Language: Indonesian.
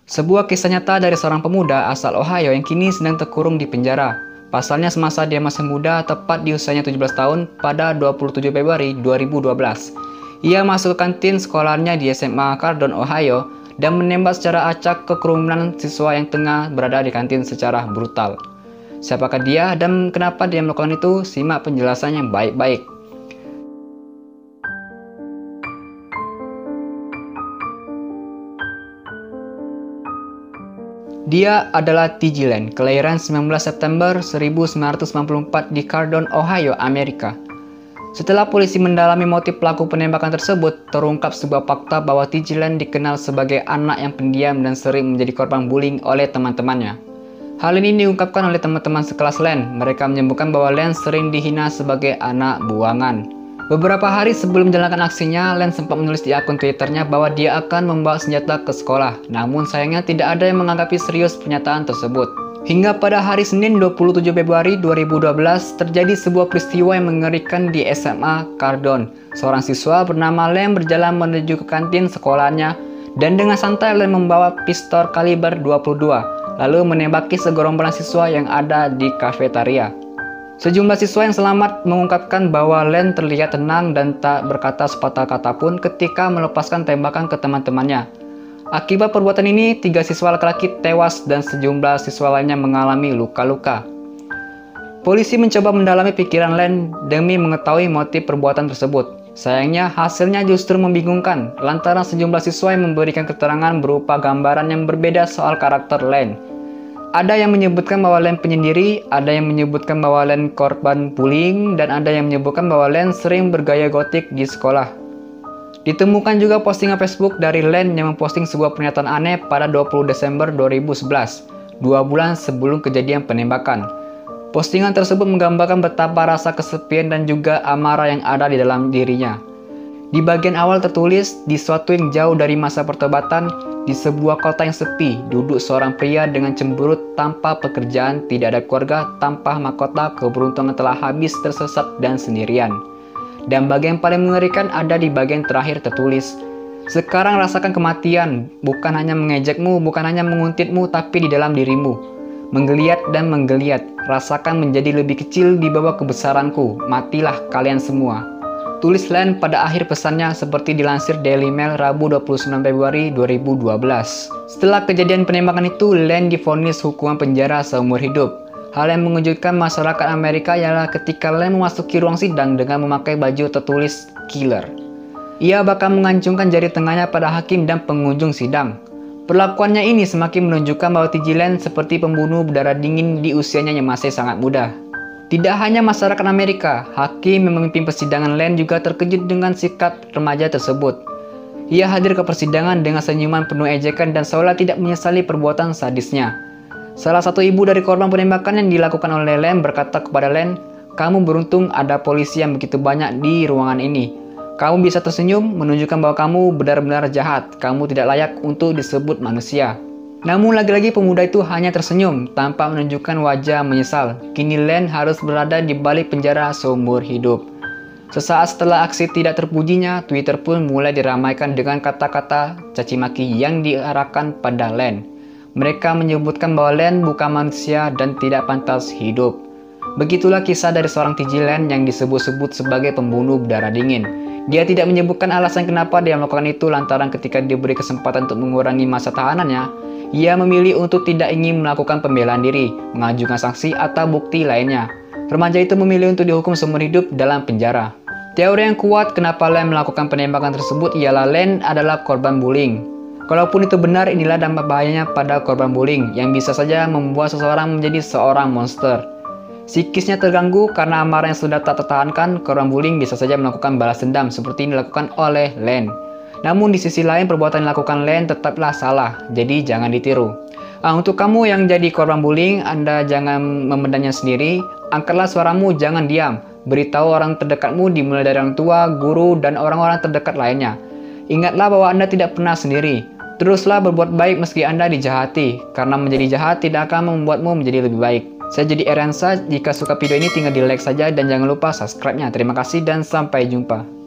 Sebuah kisah nyata dari seorang pemuda asal Ohio yang kini sedang terkurung di penjara. Pasalnya semasa dia masih muda, tepat di usianya 17 tahun, pada 27 Februari 2012. Ia masuk ke kantin sekolahnya di SMA Cardon, Ohio, dan menembak secara acak ke kerumunan siswa yang tengah berada di kantin secara brutal. Siapakah dia dan kenapa dia melakukan itu? Simak penjelasannya baik-baik. Dia adalah T.J. Lane, kelahiran 19 September 1994 di Cardon, Ohio, Amerika. Setelah polisi mendalami motif pelaku penembakan tersebut, terungkap sebuah fakta bahwa T.J. Lane dikenal sebagai anak yang pendiam dan sering menjadi korban bullying oleh teman-temannya. Hal ini diungkapkan oleh teman-teman sekelas Lane. Mereka menyebutkan bahwa Lane sering dihina sebagai anak buangan. Beberapa hari sebelum menjalankan aksinya, Lane sempat menulis di akun Twitternya bahwa dia akan membawa senjata ke sekolah. Namun sayangnya tidak ada yang menanggapi serius pernyataan tersebut. Hingga pada hari Senin 27 Februari 2012, terjadi sebuah peristiwa yang mengerikan di SMA Cardon. Seorang siswa bernama Lane berjalan menuju ke kantin sekolahnya dan dengan santai Lane membawa pistol kaliber 22, lalu menembaki segerombolan siswa yang ada di kafetaria. Sejumlah siswa yang selamat mengungkapkan bahwa Lane terlihat tenang dan tak berkata sepatah kata pun ketika melepaskan tembakan ke teman-temannya. Akibat perbuatan ini, 3 siswa laki-laki tewas dan sejumlah siswa lainnya mengalami luka-luka. Polisi mencoba mendalami pikiran Lane demi mengetahui motif perbuatan tersebut. Sayangnya, hasilnya justru membingungkan lantaran sejumlah siswa yang memberikan keterangan berupa gambaran yang berbeda soal karakter Lane. Ada yang menyebutkan bahwa Lane penyendiri, ada yang menyebutkan bahwa Lane korban bullying, dan ada yang menyebutkan bahwa Lane sering bergaya gotik di sekolah. Ditemukan juga postingan Facebook dari Lane yang memposting sebuah pernyataan aneh pada 20 Desember 2011, 2 bulan sebelum kejadian penembakan. Postingan tersebut menggambarkan betapa rasa kesepian dan juga amarah yang ada di dalam dirinya. Di bagian awal tertulis, di suatu yang jauh dari masa pertobatan, di sebuah kota yang sepi, duduk seorang pria dengan cemberut, tanpa pekerjaan, tidak ada keluarga, tanpa mahkota, keberuntungan telah habis, tersesat dan sendirian. Dan bagian paling mengerikan ada di bagian terakhir tertulis, sekarang rasakan kematian, bukan hanya mengejekmu, bukan hanya menguntitmu, tapi di dalam dirimu. Menggeliat dan menggeliat, rasakan menjadi lebih kecil di bawah kebesaranku, matilah kalian semua. Tulis Lane pada akhir pesannya seperti dilansir Daily Mail Rabu 29 Februari 2012. Setelah kejadian penembakan itu, Lane divonis hukuman penjara seumur hidup. Hal yang mengejutkan masyarakat Amerika ialah ketika Lane memasuki ruang sidang dengan memakai baju tertulis Killer. Ia bahkan mengancungkan jari tengahnya pada hakim dan pengunjung sidang. Perlakuannya ini semakin menunjukkan bahwa T.J. Lane seperti pembunuh berdarah dingin di usianya yang masih sangat muda. Tidak hanya masyarakat Amerika, hakim yang memimpin persidangan Lane juga terkejut dengan sikap remaja tersebut. Ia hadir ke persidangan dengan senyuman penuh ejekan dan seolah tidak menyesali perbuatan sadisnya. Salah satu ibu dari korban penembakan yang dilakukan oleh Lane berkata kepada Lane, "Kamu beruntung ada polisi yang begitu banyak di ruangan ini. Kamu bisa tersenyum, menunjukkan bahwa kamu benar-benar jahat. Kamu tidak layak untuk disebut manusia." Namun lagi-lagi pemuda itu hanya tersenyum tanpa menunjukkan wajah menyesal. Kini Lane harus berada di balik penjara seumur hidup. Sesaat setelah aksi tidak terpujinya, Twitter pun mulai diramaikan dengan kata-kata caci maki yang diarahkan pada Lane. Mereka menyebutkan bahwa Lane bukan manusia dan tidak pantas hidup. Begitulah kisah dari seorang T.J. Lane yang disebut-sebut sebagai pembunuh berdarah dingin. Dia tidak menyebutkan alasan kenapa dia melakukan itu lantaran ketika diberi kesempatan untuk mengurangi masa tahanannya, ia memilih untuk tidak ingin melakukan pembelaan diri, mengajukan sanksi atau bukti lainnya. Remaja itu memilih untuk dihukum seumur hidup dalam penjara. Teori yang kuat kenapa Lane melakukan penembakan tersebut ialah Lane adalah korban bullying. Kalaupun itu benar, inilah dampak bahayanya pada korban bullying yang bisa saja membuat seseorang menjadi seorang monster. Psikisnya terganggu karena amarah yang sudah tak tertahankan, korban bullying bisa saja melakukan balas dendam seperti yang dilakukan oleh Lane. Namun di sisi lain perbuatan yang dilakukan Lane tetaplah salah, jadi jangan ditiru. Untuk kamu yang jadi korban bullying, Anda jangan memendamnya sendiri, angkatlah suaramu, jangan diam. Beritahu orang terdekatmu dimulai dari orang tua, guru, dan orang-orang terdekat lainnya. Ingatlah bahwa Anda tidak pernah sendiri. Teruslah berbuat baik meski Anda dijahati, karena menjadi jahat tidak akan membuatmu menjadi lebih baik. Saya jadi Eransa, jika suka video ini tinggal di like saja dan jangan lupa subscribe-nya. Terima kasih dan sampai jumpa.